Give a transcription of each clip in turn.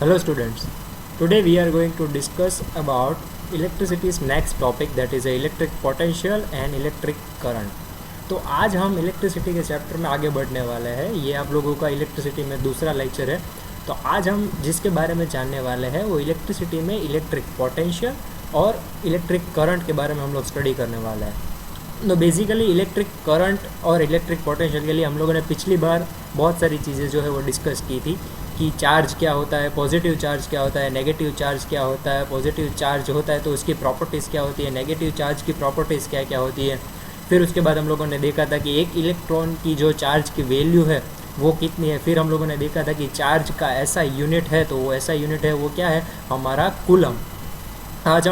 Hello students, today we are going to discuss about electricity's next topic, that is electric potential and electric current. तो आज हम electricity के chapter में आगे बढ़ने वाले हैं। ये आप लोगों का इलेक्ट्रिसिटी में दूसरा लेक्चर है। तो आज हम जिसके बारे में जानने वाले हैं वो इलेक्ट्रिसिटी में इलेक्ट्रिक पोटेंशियल और इलेक्ट्रिक करंट के बारे में हम लोग स्टडी करने वाले हैं। तो बेसिकली इलेक्ट्रिक करंट और इलेक्ट्रिक पोटेंशियल के लिए हम लोगों ने पिछली बार बहुत सारी चीज़ें जो है वो डिस्कस की थी कि चार्ज क्या होता है, पॉजिटिव चार्ज क्या होता है, नेगेटिव चार्ज क्या होता है। पॉजिटिव चार्ज होता है तो उसकी प्रॉपर्टीज़ क्या होती है, नेगेटिव चार्ज की प्रॉपर्टीज़ क्या क्या होती है। फिर उसके बाद हम लोगों ने देखा था कि एक इलेक्ट्रॉन की जो चार्ज की वैल्यू है वो कितनी है। फिर हम लोगों ने देखा था कि चार्ज का ऐसा यूनिट है, तो वो ऐसा यूनिट है वो क्या है, हमारा कूलम। आज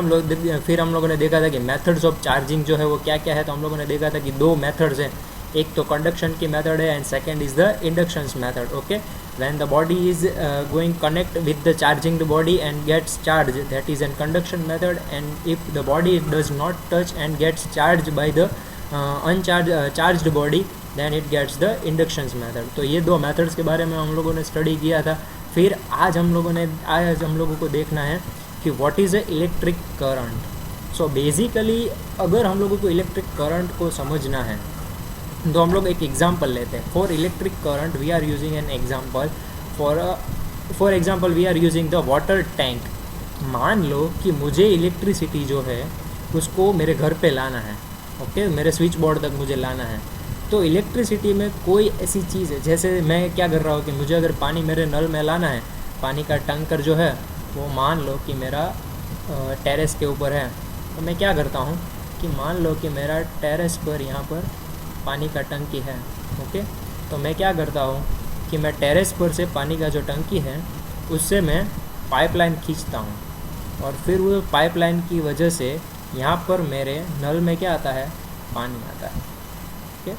फिर हम लोगों ने देखा था कि मेथड्स ऑफ चार्जिंग जो है वो क्या क्या है। तो हम लोगों ने देखा था कि दो मेथड्स हैं, एक तो कंडक्शन की मेथड है and second is the induction method. Okay, when the body is going connect with the charging the body and gets charged, that is an conduction method, and if the body does not touch and gets charged by the charged body, then it gets the induction method। तो ये दो methods के बारे में हम लोगों ने study किया था। फिर आज हम लोगों को देखना है कि what is a electric current। So basically अगर हम लोगों को इलेक्ट्रिक करंट को समझना है तो हम लोग एक एग्जांपल लेते हैं। For electric current we are using an example, for example we are using the water tank. मान लो कि मुझे इलेक्ट्रिसिटी जो है उसको मेरे घर पे लाना है। ओके, मेरे स्विच बोर्ड तक मुझे लाना है। तो इलेक्ट्रिसिटी में कोई ऐसी चीज़ है, जैसे मैं क्या कर रहा हूँ कि मुझे अगर पानी मेरे नल में लाना है, पानी का टैंकर जो है वो मान लो कि मेरा टेरेस के ऊपर है। तो मैं क्या करता हूँ कि मान लो कि मेरा टेरेस पर यहाँ पर पानी का टंकी है। ओके, तो मैं क्या करता हूँ कि मैं टेरेस पर से पानी का जो टंकी है उससे मैं पाइपलाइन खींचता हूँ और फिर वो पाइपलाइन की वजह से यहाँ पर मेरे नल में क्या आता है, पानी आता है। ओके,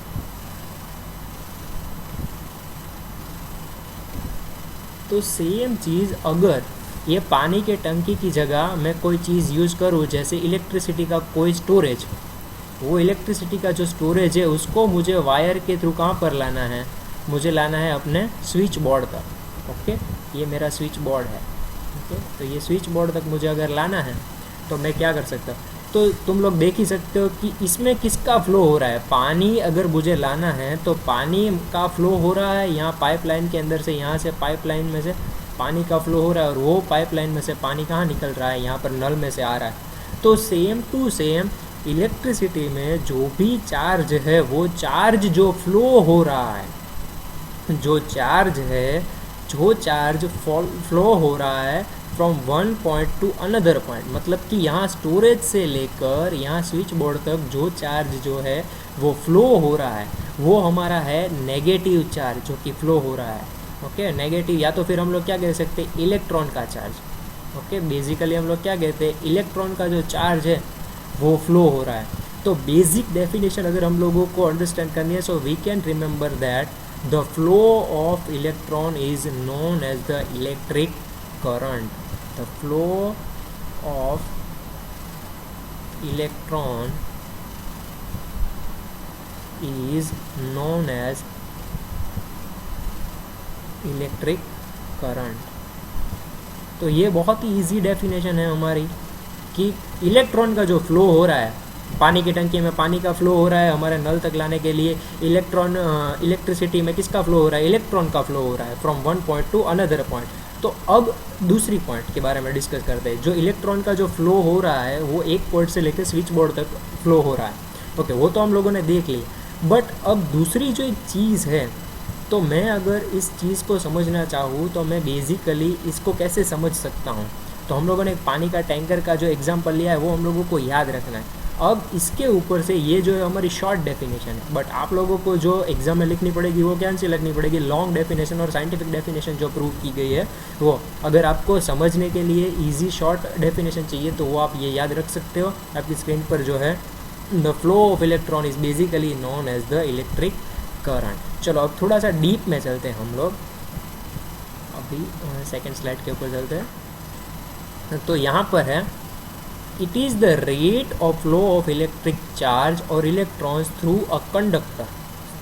तो सेम चीज़ अगर ये पानी के टंकी की जगह मैं कोई चीज़ यूज़ करूँ, जैसे इलेक्ट्रिसिटी का कोई स्टोरेज, वो इलेक्ट्रिसिटी का जो स्टोरेज है उसको मुझे वायर के थ्रू कहाँ पर लाना है, मुझे लाना है अपने स्विच बोर्ड तक। ओके, ये मेरा स्विच बोर्ड है। ओके, तो ये स्विच बोर्ड तक मुझे अगर लाना है तो मैं क्या कर सकता हूँ, तो तुम लोग देख ही सकते हो कि इसमें किसका फ़्लो हो रहा है। पानी अगर मुझे लाना है तो पानी का फ़्लो हो रहा है यहाँ पाइपलाइन के अंदर से, यहाँ से पाइपलाइन में से पानी का फ़्लो हो रहा है और वो पाइपलाइन में से पानी कहाँ निकल रहा है, यहाँ पर नल में से आ रहा है। तो सेम टू सेम इलेक्ट्रिसिटी में जो भी चार्ज है वो चार्ज जो फ्लो हो रहा है, जो चार्ज फ्लो हो रहा है from one point two another point, मतलब कि यहाँ स्टोरेज से लेकर यहाँ स्विच बोर्ड तक जो चार्ज जो है वो फ्लो हो रहा है वो हमारा है नेगेटिव चार्ज जो कि फ्लो हो रहा है। ओके, नेगेटिव, या तो फिर हम लोग क्या कह सकते हैं, इलेक्ट्रॉन का चार्ज। ओके, बेसिकली हम लोग क्या कहते हैं, इलेक्ट्रॉन का जो चार्ज है वो फ्लो हो रहा है। तो बेसिक डेफिनेशन अगर हम लोगों को अंडरस्टैंड करनी है, so we can remember that the flow of electron is known as the electric current. The flow of electron is known as electric current. तो ये बहुत ही ईजी डेफिनेशन है हमारी कि इलेक्ट्रॉन का जो फ्लो हो रहा है, पानी की टंकी में पानी का फ्लो हो रहा है हमारे नल तक लाने के लिए, इलेक्ट्रिसिटी में किसका फ्लो हो रहा है, इलेक्ट्रॉन का फ्लो हो रहा है from one point two another point. तो अब दूसरी पॉइंट के बारे में डिस्कस करते हैं। जो इलेक्ट्रॉन का जो फ्लो हो रहा है वो एक पॉइंट से लेकर स्विच बोर्ड तक फ्लो हो रहा है। ओके, वो तो हम लोगों ने देख ली। बट अब दूसरी जो एक चीज़ है, तो मैं अगर इस चीज़ को समझना चाहूँ तो मैं बेसिकली इसको कैसे समझ सकता हूँ। तो हम लोगों ने पानी का टैंकर का जो एग्जांपल लिया है वो हम लोगों को याद रखना है। अब इसके ऊपर से ये जो है हमारी शॉर्ट डेफिनेशन है, बट आप लोगों को जो एग्जाम में लिखनी पड़ेगी वो क्या से लिखनी पड़ेगी, लॉन्ग डेफिनेशन और साइंटिफिक डेफिनेशन जो प्रूव की गई है वो। अगर आपको समझने के लिए इजी शॉर्ट डेफिनेशन चाहिए तो वो आप ये याद रख सकते हो आपकी स्क्रीन पर जो है, the flow of electron is basically known as the electric current. चलो अब थोड़ा सा डीप में चलते हैं हम लोग, अभी सेकेंड स्लाइड के ऊपर चलते हैं। तो यहाँ पर है, it is the rate of flow of electric charge और इलेक्ट्रॉन्स थ्रू अ कंडक्टर।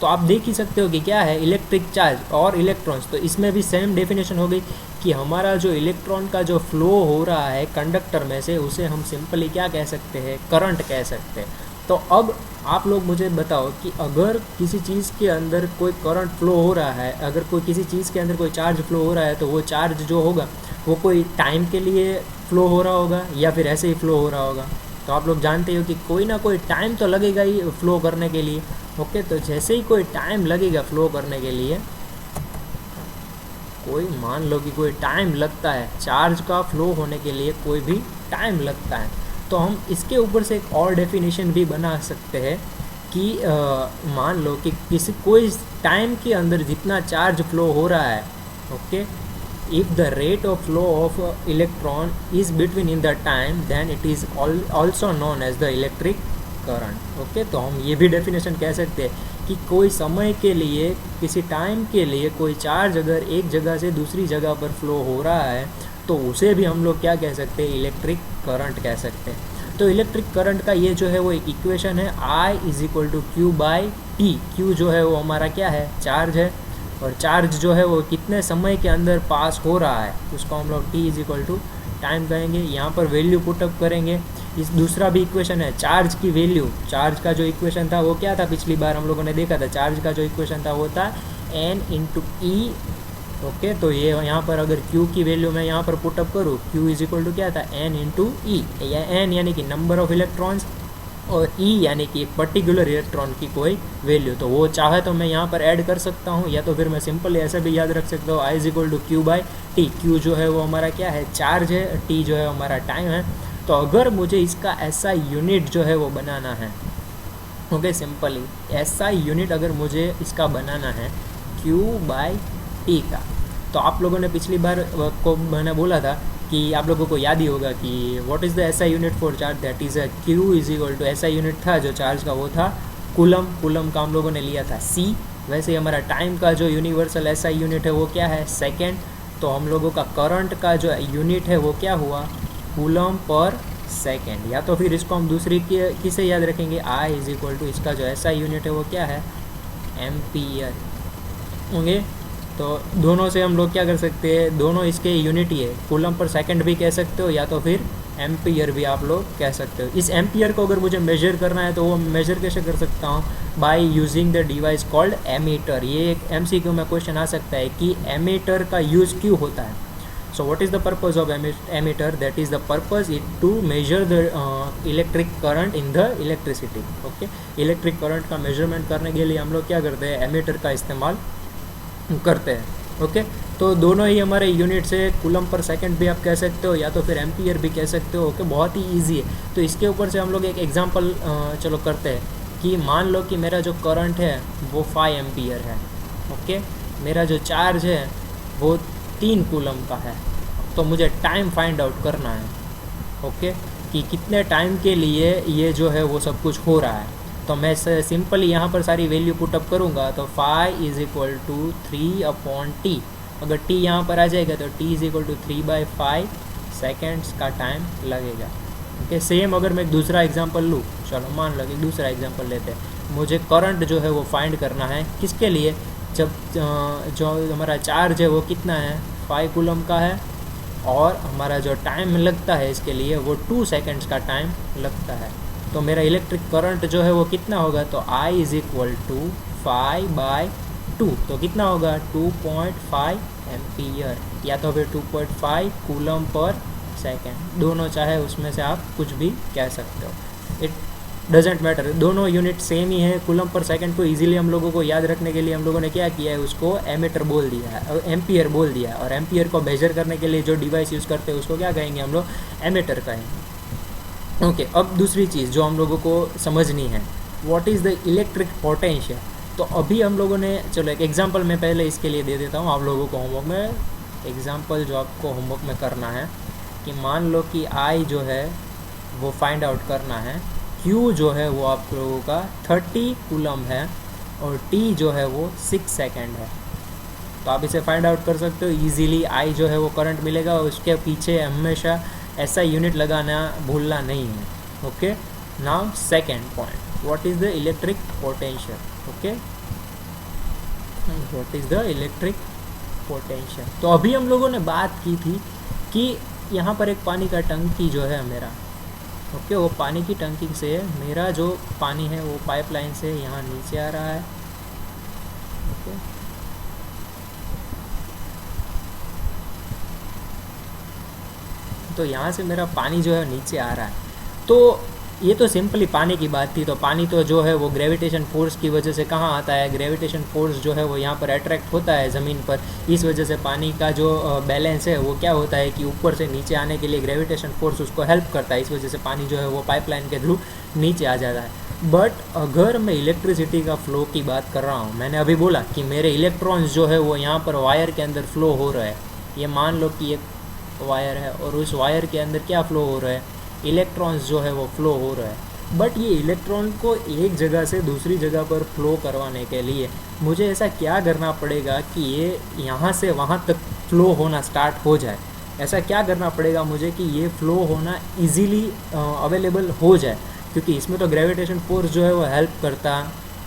तो आप देख ही सकते हो कि क्या है इलेक्ट्रिक चार्ज और इलेक्ट्रॉन्स। तो इसमें भी सेम डेफिनेशन हो गई कि हमारा जो इलेक्ट्रॉन का जो फ्लो हो रहा है कंडक्टर में से, उसे हम सिंपली क्या कह सकते हैं, करंट कह सकते हैं। तो अब आप लोग मुझे बताओ कि अगर किसी चीज़ के अंदर कोई करंट फ्लो हो रहा है, अगर कोई किसी चीज़ के अंदर कोई चार्ज फ्लो हो रहा है, तो वो चार्ज जो होगा वो कोई टाइम के लिए फ्लो हो रहा होगा या फिर ऐसे ही फ्लो हो रहा होगा। तो आप लोग जानते हो कि कोई ना कोई टाइम तो लगेगा ही फ्लो करने के लिए। ओके, तो जैसे ही कोई टाइम लगेगा फ्लो करने के लिए, कोई मान लो कि कोई टाइम लगता है चार्ज का फ्लो होने के लिए, कोई भी टाइम लगता है, तो हम इसके ऊपर से एक और डेफिनेशन भी बना सकते हैं कि मान लो कि किसी कोई टाइम के अंदर जितना चार्ज फ्लो हो रहा है, okay, if the rate of flow of electron is between in the time, then it is also known as the electric current। Okay, तो हम ये भी डेफिनेशन कह सकते हैं कि कोई समय के लिए, किसी टाइम के लिए कोई चार्ज अगर एक जगह से दूसरी जगह पर फ्लो हो रहा है, तो उसे भी हम लोग क्या कह सकते हैं, इलेक्ट्रिक करंट कह सकते हैं। तो इलेक्ट्रिक करंट का ये जो है वो एक इक्वेशन है, I = Q/T। Q जो है वो हमारा क्या है, चार्ज है, और चार्ज जो है वो कितने समय के अंदर पास हो रहा है, उसको हम लोग T = टाइम कहेंगे। यहाँ पर वैल्यू पुटअप करेंगे। इस दूसरा भी इक्वेशन है, चार्ज की वैल्यू, चार्ज का जो इक्वेशन था वो क्या था, पिछली बार हम लोगों ने देखा था, चार्ज का जो इक्वेशन था वो था N × E। ओके, तो ये यहाँ पर अगर Q की वैल्यू मैं यहाँ पर पुटअप करूँ, Q = क्या था, N × E। या N यानी कि नंबर ऑफ इलेक्ट्रॉन्स, और E यानी कि एक पर्टिकुलर इलेक्ट्रॉन की कोई वैल्यू। तो वो चाहे तो मैं यहाँ पर ऐड कर सकता हूँ, या तो फिर मैं सिंपल ऐसा भी याद रख सकता हूँ, I = Q/T। Q जो है वो हमारा क्या है, चार्ज है, T जो है हमारा टाइम है। तो अगर मुझे इसका ऐसा यूनिट जो है वो बनाना है, ओके, सिंपली ऐसा यूनिट अगर मुझे इसका बनाना है Q/T का, तो आप लोगों ने पिछली बार को मैंने बोला था कि आप लोगों को याद ही होगा कि what is the SI unit for charge, that is a Q = SI unit था जो चार्ज का, वो था कूलम। कूलम का हम लोगों ने लिया था C। वैसे ही हमारा टाइम का जो यूनिवर्सल एसआई यूनिट है वो क्या है, सेकेंड। तो हम लोगों का करंट का जो यूनिट है वो क्या हुआ, कूलम पर सेकेंड। या तो फिर इसको हम दूसरी किसे याद रखेंगे, I = इसका जो एसआई यूनिट है वो क्या है, एम्पियर होंगे। तो दोनों से हम लोग क्या कर सकते हैं, दोनों इसके यूनिट ही है, कूलम पर सेकंड भी कह सकते हो या तो फिर एम्पियर भी आप लोग कह सकते हो। इस एम्पियर को अगर मुझे मेजर करना है तो वो मेजर कैसे कर सकता हूँ, by using the device called ammeter. ये एक MCQ में क्वेश्चन आ सकता है कि एमीटर का यूज़ क्यों होता है। So what is the purpose of ammeter, that is the purpose it to measure the electric current in the electricity. Okay, electric current का मेजरमेंट करने के लिए हम लोग क्या करते हैं, एमीटर का इस्तेमाल करते हैं। ओके, तो दोनों ही हमारे यूनिट्स है, कूलम पर सेकंड भी आप कह सकते हो या तो फिर एम्पियर भी कह सकते हो। ओके, बहुत ही इजी है। तो इसके ऊपर से हम लोग एक एग्जांपल चलो करते हैं कि मान लो कि मेरा जो करंट है वो 5 एम्पियर है। ओके, मेरा जो चार्ज है वो 3 कूलम का है। तो मुझे टाइम फाइंड आउट करना है, ओके, कि कितने टाइम के लिए ये जो है वो सब कुछ हो रहा है। तो मैं सिंपली यहाँ पर सारी वैल्यू पुटअप करूँगा। तो 5 = 3/T। अगर T यहाँ पर आ जाएगा तो T = 3/5 सेकेंड्स का टाइम लगेगा। ओके, सेम अगर मैं दूसरा एग्जांपल लूँ, चलो मान लो कि दूसरा एग्जांपल लेते हैं। मुझे करंट जो है वो फाइंड करना है, किसके लिए, जब जो हमारा चार्ज है वो कितना है, 5 कूलम का है, और हमारा जो टाइम लगता है इसके लिए वो 2 सेकेंड्स का टाइम लगता है। तो मेरा इलेक्ट्रिक करंट जो है वो कितना होगा, तो I = 5/2। तो कितना होगा, 2.5 एम्पियर या तो फिर 2.5 कूलम पर सेकेंड। दोनों चाहे उसमें से आप कुछ भी कह सकते हो, इट डजेंट मैटर, दोनों यूनिट सेम ही है। कूलम पर सेकेंड को इजीली हम लोगों को याद रखने के लिए हम लोगों ने क्या किया है, उसको एमीटर बोल दिया है, एम्पियर बोल दिया है। और एम्पियर को मेजर करने के लिए जो डिवाइस यूज़ करते हैं उसको क्या कहेंगे हम लोग, एमीटर कहेंगे। ओके, अब दूसरी चीज़ जो हम लोगों को समझनी है, what is the electric potential. तो अभी हम लोगों ने, चलो एक एग्जांपल मैं पहले इसके लिए दे देता हूँ आप लोगों को होमवर्क में। एग्जांपल जो आपको होमवर्क में करना है कि मान लो कि I जो है वो फाइंड आउट करना है, Q जो है वो आप लोगों का 30 कूलम है, और T जो है वो 6 सेकेंड है। तो आप इसे फाइंड आउट कर सकते हो ईजीली। I जो है वो करंट मिलेगा, और उसके पीछे हमेशा ऐसा यूनिट लगाना भूलना नहीं है। Okay, now second point, what is the electric potential. Okay, what is the electric potential. तो अभी हम लोगों ने बात की थी कि यहाँ पर एक पानी का टंकी जो है मेरा, ओके, वो पानी की टंकी से मेरा जो पानी है वो पाइपलाइन से यहाँ नीचे आ रहा है, ओके। तो यहाँ से मेरा पानी जो है नीचे आ रहा है। तो ये तो सिंपली पानी की बात थी। तो पानी तो जो है वो ग्रेविटेशन फोर्स की वजह से कहाँ आता है, ग्रेविटेशन फोर्स जो है वो यहाँ पर अट्रैक्ट होता है ज़मीन पर। इस वजह से पानी का जो बैलेंस है वो क्या होता है कि ऊपर से नीचे आने के लिए ग्रेविटेशन फोर्स उसको हेल्प करता है। इस वजह से पानी जो है वो पाइपलाइन के थ्रू नीचे आ जाता है। बट अगर मैं इलेक्ट्रिसिटी का फ़्लो की बात कर रहा हूँ, मैंने अभी बोला कि मेरे इलेक्ट्रॉन्स जो है वो यहाँ पर वायर के अंदर फ्लो हो रहा है। ये मान लो कि एक वायर है और उस वायर के अंदर क्या फ़्लो हो रहा है, इलेक्ट्रॉन्स जो है वो फ्लो हो रहा है। बट ये इलेक्ट्रॉन को एक जगह से दूसरी जगह पर फ्लो करवाने के लिए मुझे ऐसा क्या करना पड़ेगा कि ये यहाँ से वहाँ तक फ्लो होना स्टार्ट हो जाए। ऐसा क्या करना पड़ेगा मुझे कि ये फ्लो होना इजीली अवेलेबल हो जाए, क्योंकि इसमें तो ग्रेविटेशन फोर्स जो है वो हेल्प करता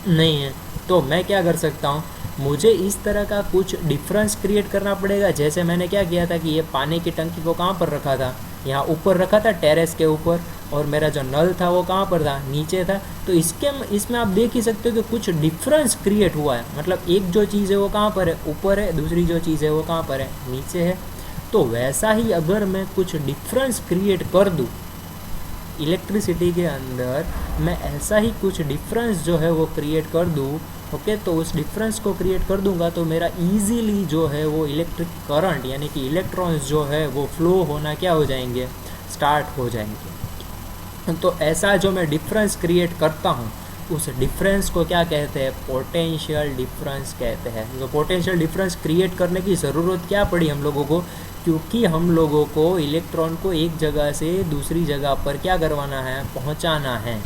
नहीं है। तो मैं क्या कर सकता हूँ, मुझे इस तरह का कुछ डिफरेंस क्रिएट करना पड़ेगा। जैसे मैंने क्या किया था कि ये पानी की टंकी को कहाँ पर रखा था, यहाँ ऊपर रखा था टेरेस के ऊपर, और मेरा जो नल था वो कहाँ पर था, नीचे था। तो इसमें आप देख ही सकते हो कि कुछ डिफरेंस क्रिएट हुआ है। मतलब एक जो चीज़ है वो कहाँ पर है, ऊपर है, दूसरी जो चीज़ है वो कहाँ पर है, नीचे है। तो वैसा ही अगर मैं कुछ डिफरेंस क्रिएट कर दूँ इलेक्ट्रिसिटी के अंदर, मैं ऐसा ही कुछ डिफरेंस जो है वो क्रिएट कर दूँ, ओके, तो उस डिफरेंस को क्रिएट कर दूंगा तो मेरा इजीली जो है वो इलेक्ट्रिक करंट यानी कि इलेक्ट्रॉन्स जो है वो फ्लो होना क्या हो जाएंगे, स्टार्ट हो जाएंगे। तो ऐसा जो मैं डिफरेंस क्रिएट करता हूँ उस डिफरेंस को क्या कहते हैं, पोटेंशियल डिफरेंस कहते हैं। तो पोटेंशियल डिफरेंस क्रिएट करने की ज़रूरत क्या पड़ी हम लोगों को, क्योंकि हम लोगों को इलेक्ट्रॉन को एक जगह से दूसरी जगह पर क्या करवाना है, पहुँचाना है,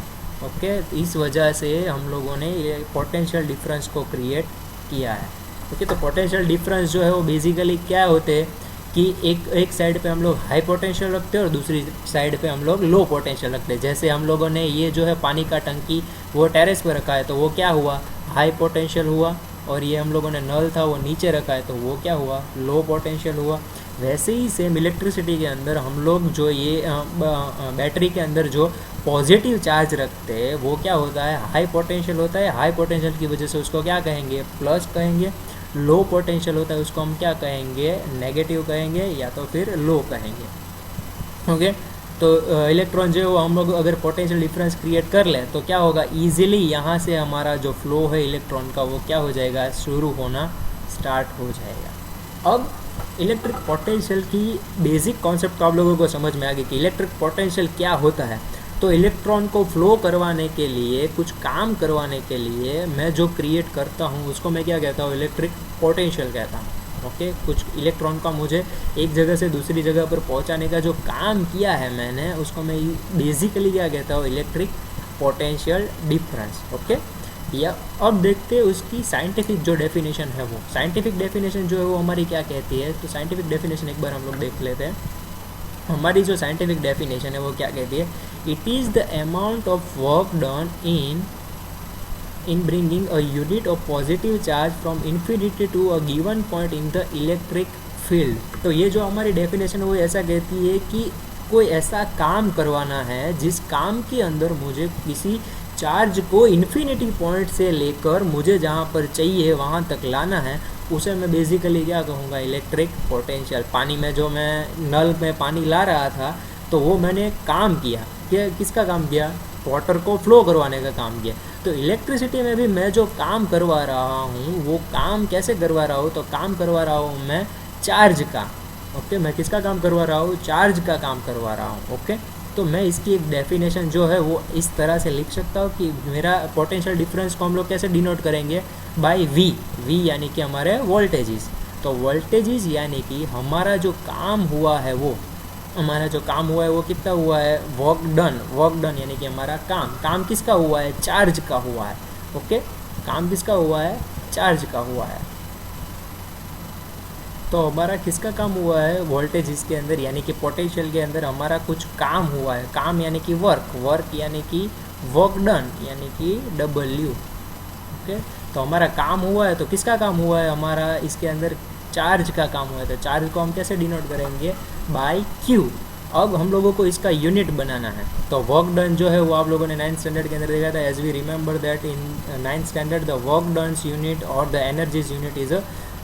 ओके। इस वजह से हम लोगों ने ये पोटेंशियल डिफरेंस को क्रिएट किया है, ओके। तो पोटेंशियल डिफरेंस जो है वो बेसिकली क्या होते हैं कि एक साइड पे हम लोग हाई पोटेंशियल रखते हैं और दूसरी साइड पे हम लोग लो पोटेंशियल रखते हैं। जैसे हम लोगों ने ये जो है पानी का टंकी वो टेरेस पे रखा है तो वो क्या हुआ, हाई पोटेंशियल हुआ, और ये हम लोगों ने नल था वो नीचे रखा है तो वो क्या हुआ, लो पोटेंशियल हुआ। वैसे ही सेम इलेक्ट्रिसिटी के अंदर हम लोग जो ये बैटरी के अंदर जो पॉजिटिव चार्ज रखते हैं वो क्या होता है, हाई पोटेंशियल होता है। हाई पोटेंशियल की वजह से उसको क्या कहेंगे, प्लस कहेंगे। लो पोटेंशियल होता है उसको हम क्या कहेंगे, नेगेटिव कहेंगे या तो फिर लो कहेंगे, ओके। तो इलेक्ट्रॉन जो है वो हम लोग अगर पोटेंशियल डिफरेंस क्रिएट कर लें तो क्या होगा, ईजिली यहाँ से हमारा जो फ्लो है इलेक्ट्रॉन का वो क्या हो जाएगा, शुरू होना स्टार्ट हो जाएगा। अब इलेक्ट्रिक पोटेंशियल की बेसिक कॉन्सेप्ट तो आप लोगों को समझ में आ गई कि इलेक्ट्रिक पोटेंशियल क्या होता है। तो इलेक्ट्रॉन को फ्लो करवाने के लिए, कुछ काम करवाने के लिए मैं जो क्रिएट करता हूँ उसको मैं क्या कहता हूँ, इलेक्ट्रिक पोटेंशियल कहता हूँ, ओके। कुछ इलेक्ट्रॉन का मुझे एक जगह से दूसरी जगह पर पहुँचाने का जो काम किया है मैंने, उसको मैं बेसिकली क्या कहता हूँ, इलेक्ट्रिक पोटेंशियल डिफरेंस, ओके। या अब देखते हैं उसकी साइंटिफिक जो डेफिनेशन है, वो साइंटिफिक डेफिनेशन जो है वो हमारी क्या कहती है। तो साइंटिफिक डेफिनेशन एक बार हम लोग देख लेते हैं। हमारी जो साइंटिफिक डेफिनेशन है वो क्या कहती है, it is the amount of work done in bringing a unit of positive charge from infinity to a given point in the electric field। तो ये जो हमारी डेफिनेशन है वो ऐसा कहती है कि कोई ऐसा काम करवाना है जिस काम के अंदर मुझे किसी चार्ज को इन्फिनिटी पॉइंट से लेकर मुझे जहाँ पर चाहिए वहाँ तक लाना है, उसे मैं बेसिकली क्या कहूँगा, इलेक्ट्रिक पोटेंशियल। पानी में जो मैं नल में पानी ला रहा था तो वो मैंने काम किया, क्या किसका काम किया, वाटर को फ्लो करवाने का काम किया। तो इलेक्ट्रिसिटी में भी मैं जो काम करवा रहा हूँ वो काम कैसे करवा रहा हूँ, तो काम करवा रहा हूँ मैं चार्ज का, ओके। मैं किसका काम करवा रहा हूँ, चार्ज का काम करवा रहा हूँ, ओके। तो मैं इसकी एक डेफिनेशन जो है वो इस तरह से लिख सकता हूँ कि मेरा पोटेंशियल डिफरेंस को हम लोग कैसे डिनोट करेंगे, बाय वी यानी कि हमारे वोल्टेजेस। तो वोल्टेजेस यानी कि हमारा जो काम हुआ है वो, हमारा जो काम हुआ है वो कितना हुआ है, वर्क डन यानी कि हमारा काम किसका हुआ है, चार्ज का हुआ है, ओके। काम किसका हुआ है, चार्ज का हुआ है। तो हमारा किसका काम हुआ है, वोल्टेज इसके अंदर यानी कि पोटेंशियल के अंदर हमारा कुछ काम हुआ है। काम यानी कि वर्क यानी कि वर्क डन यानी कि W, ओके। तो हमारा काम हुआ है, तो किसका काम हुआ है, हमारा इसके अंदर चार्ज का काम हुआ है। तो चार्ज को हम कैसे डिनोट करेंगे, बाय क्यू। अब हम लोगों को इसका यूनिट बनाना है। तो वर्क डन जो है वो आप लोगों ने 9th स्टैंडर्ड के अंदर देखा था। As we remember that in 9th standard the work done's unit और the energy's unit is a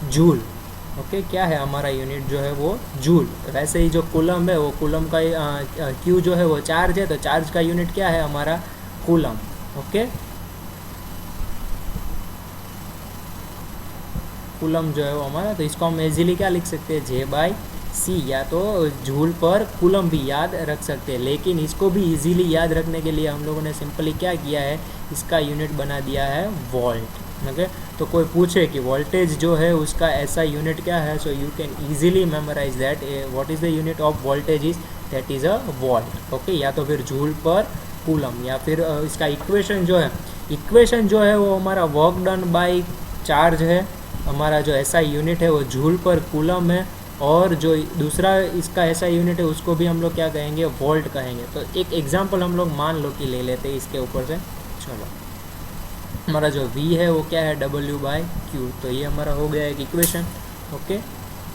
joule. Okay, क्या है हमारा यूनिट जो है वो जूल। वैसे ही जो कूलम है वो कूलम का क्यू जो है वो चार्ज है, तो चार्ज का यूनिट क्या है हमारा, कूलम। ओके, कूलम जो है वो हमारा, तो इसको हम इजीली क्या लिख सकते हैं, जे बाई सी, या तो जूल पर कूलम भी याद रख सकते हैं। लेकिन इसको भी इजीली याद रखने के लिए हम लोगों ने सिंपली क्या किया है, इसका यूनिट बना दिया है वोल्ट। ओके, तो कोई पूछे कि वोल्टेज जो है उसका ऐसा यूनिट क्या है, so you can easily memorise that what is the unit of voltage is, that is a volt. Okay, या तो फिर जूल पर कूलम, या फिर इसका इक्वेशन जो है वो हमारा वर्क डन बाई चार्ज है। हमारा जो ऐसा यूनिट है वो जूल पर कूलम है, और जो दूसरा इसका ऐसा यूनिट है उसको भी हम लोग क्या कहेंगे, वोल्ट कहेंगे। तो एक एग्जांपल हम लोग मान लो कि ले लेते हैं इसके ऊपर से। चलो, हमारा जो V है वो क्या है, W/Q। तो ये हमारा हो गया एक इक्वेशन। ओके,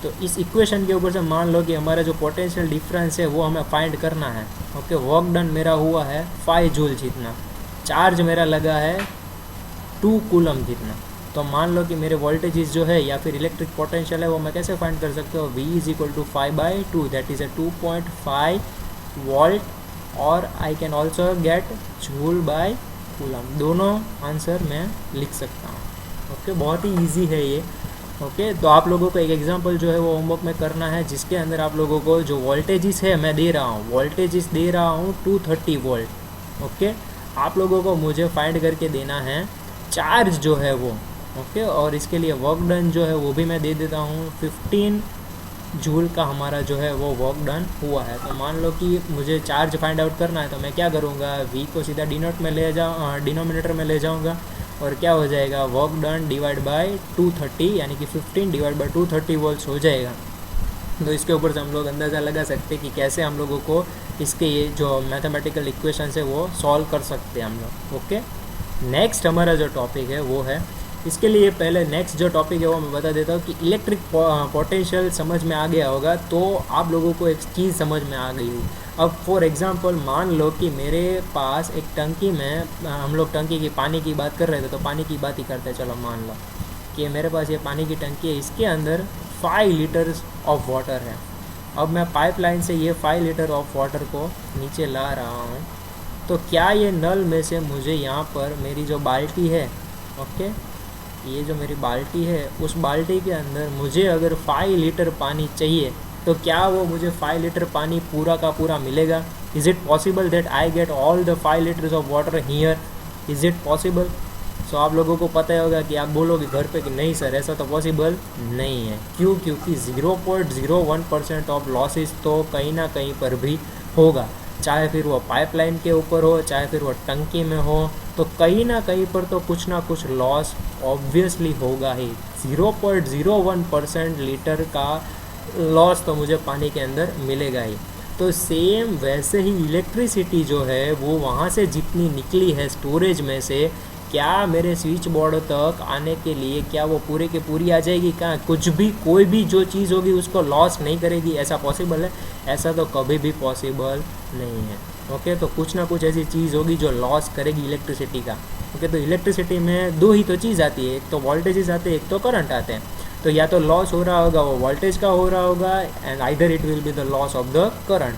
तो इस इक्वेशन के ऊपर से मान लो कि हमारा जो पोटेंशियल डिफरेंस है वो हमें फाइंड करना है। ओके, वर्क डन मेरा हुआ है 5 जूल जितना, चार्ज मेरा लगा है 2 कूलम जितना। तो मान लो कि मेरे वोल्टेजेस जो है या फिर इलेक्ट्रिक पोटेंशियल है वो मैं कैसे फाइंड कर सकता हूँ, V = 5/2, that is a 2.5 volt, और I can also get joule by coulomb. दोनों आंसर मैं लिख सकता हूँ। ओके, बहुत ही ईजी है ये। ओके, तो आप लोगों को एक एग्जांपल जो है वो होमवर्क में करना है, जिसके अंदर आप लोगों को जो वोल्टेजेस है मैं दे रहा हूँ, वोल्टेजेस दे रहा हूँ 230 वोल्ट। ओके, आप लोगों को मुझे फाइंड करके देना है चार्ज जो है वो। ओके, और इसके लिए वर्क डन जो है वो भी मैं दे देता हूँ 15 जूल का हमारा जो है वो वर्क डन हुआ है। तो मान लो कि मुझे चार्ज फाइंड आउट करना है, तो मैं क्या करूँगा, V को सीधा डिनोमिनेटर में ले जाऊँगा, और क्या हो जाएगा, वर्क डन डिवाइड बाय 230, यानी कि 15 डिवाइड बाय 230 वोल्ट्स हो जाएगा। तो इसके ऊपर से हम लोग अंदाज़ा लगा सकते हैं कि कैसे हम लोगों को इसके ये जो मैथमेटिकल इक्वेशन है वो सॉल्व कर सकते हैं हम लोग। ओके, नेक्स्ट हमारा जो टॉपिक है वो है, इसके लिए पहले नेक्स्ट जो टॉपिक है वो मैं बता देता हूँ कि इलेक्ट्रिक पोटेंशियल समझ में आ गया होगा, तो आप लोगों को एक चीज़ समझ में आ गई होगी। अब फॉर एग्जांपल मान लो कि मेरे पास एक टंकी में, हम लोग टंकी की पानी की बात कर रहे थे, तो पानी की बात ही करते हैं। चलो मान लो कि मेरे पास ये पानी की टंकी है, इसके अंदर 5 लीटर्स ऑफ वाटर है। अब मैं पाइपलाइन से ये 5 लीटर ऑफ वाटर को नीचे ला रहा हूँ, तो क्या ये नल में से मुझे यहाँ पर मेरी जो बाल्टी है, ओके, ये जो मेरी बाल्टी है, उस बाल्टी के अंदर मुझे अगर 5 लीटर पानी चाहिए, तो क्या वो मुझे 5 लीटर पानी पूरा का पूरा मिलेगा? Is it possible that I get all the 5 litres of water here? Is it possible? So आप लोगों को पता होगा कि आप बोलोगे घर पे कि नहीं सर, ऐसा तो पॉसिबल नहीं है। क्यों? क्योंकि 0.01% ऑफ लॉसेस तो कहीं ना कहीं पर भी होगा, चाहे फिर वो पाइपलाइन के ऊपर हो, चाहे फिर वो टंकी में हो, तो कहीं ना कहीं पर तो कुछ ना कुछ लॉस ऑब्वियसली होगा ही। 0.01% लीटर का लॉस तो मुझे पानी के अंदर मिलेगा ही। तो सेम वैसे ही इलेक्ट्रिसिटी जो है वो वहाँ से जितनी निकली है स्टोरेज में से, क्या मेरे स्विच बोर्ड तक आने के लिए क्या वो पूरे के पूरी आ जाएगी? क्या कुछ भी, कोई भी जो चीज़ होगी उसको लॉस नहीं करेगी? ऐसा पॉसिबल है? ऐसा तो कभी भी पॉसिबल नहीं है। ओके, तो कुछ ना कुछ ऐसी चीज़ होगी जो लॉस करेगी इलेक्ट्रिसिटी का। ओके, तो इलेक्ट्रिसिटी में दो ही तो चीज़ आती है, एक तो वोल्टेजेस आते हैं, एक तो करंट आते हैं। तो या तो लॉस हो रहा होगा वो वोल्टेज का हो रहा होगा, and either it will be the loss of the current.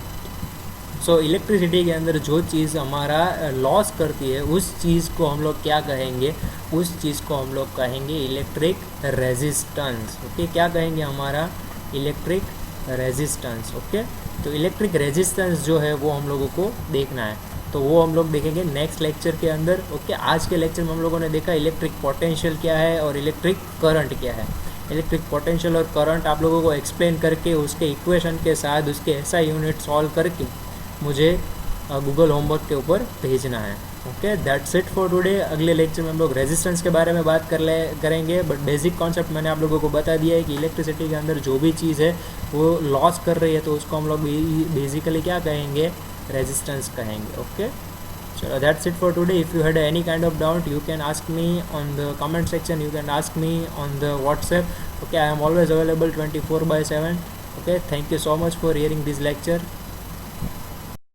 So electricity के अंदर जो चीज़ हमारा लॉस करती है उस चीज़ को हम लोग क्या कहेंगे? उस चीज़ को हम लोग कहेंगे इलेक्ट्रिक रेजिस्टेंस। ओके, क्या कहेंगे? हमारा इलेक्ट्रिक रेजिस्टेंस। ओके, तो इलेक्ट्रिक रेजिस्टेंस जो है वो हम लोगों को देखना है, तो वो हम लोग देखेंगे नेक्स्ट लेक्चर के अंदर। ओके, आज के लेक्चर में हम लोगों ने देखा इलेक्ट्रिक पोटेंशियल क्या है और इलेक्ट्रिक करंट क्या है। इलेक्ट्रिक पोटेंशियल और करंट आप लोगों को एक्सप्लेन करके उसके इक्वेशन के साथ उसके ऐसा यूनिट सॉल्व करके मुझे गूगल होमवर्क के ऊपर भेजना है। Okay, that's it for today. अगले लेक्चर में हम लोग रेजिस्टेंस के बारे में बात करेंगे, बट बेसिक कॉन्सेप्ट मैंने आप लोगों को बता दिया है कि इलेक्ट्रिसिटी के अंदर जो भी चीज़ है वो लॉस कर रही है, तो उसको हम लोग बेसिकली क्या कहेंगे? रेजिस्टेंस कहेंगे। Okay. So that's it for today. If you had any kind of doubt, you can ask me on the comment section. You can ask me on the WhatsApp. Okay, I am always available 24/7. Okay, thank you so much for hearing this lecture.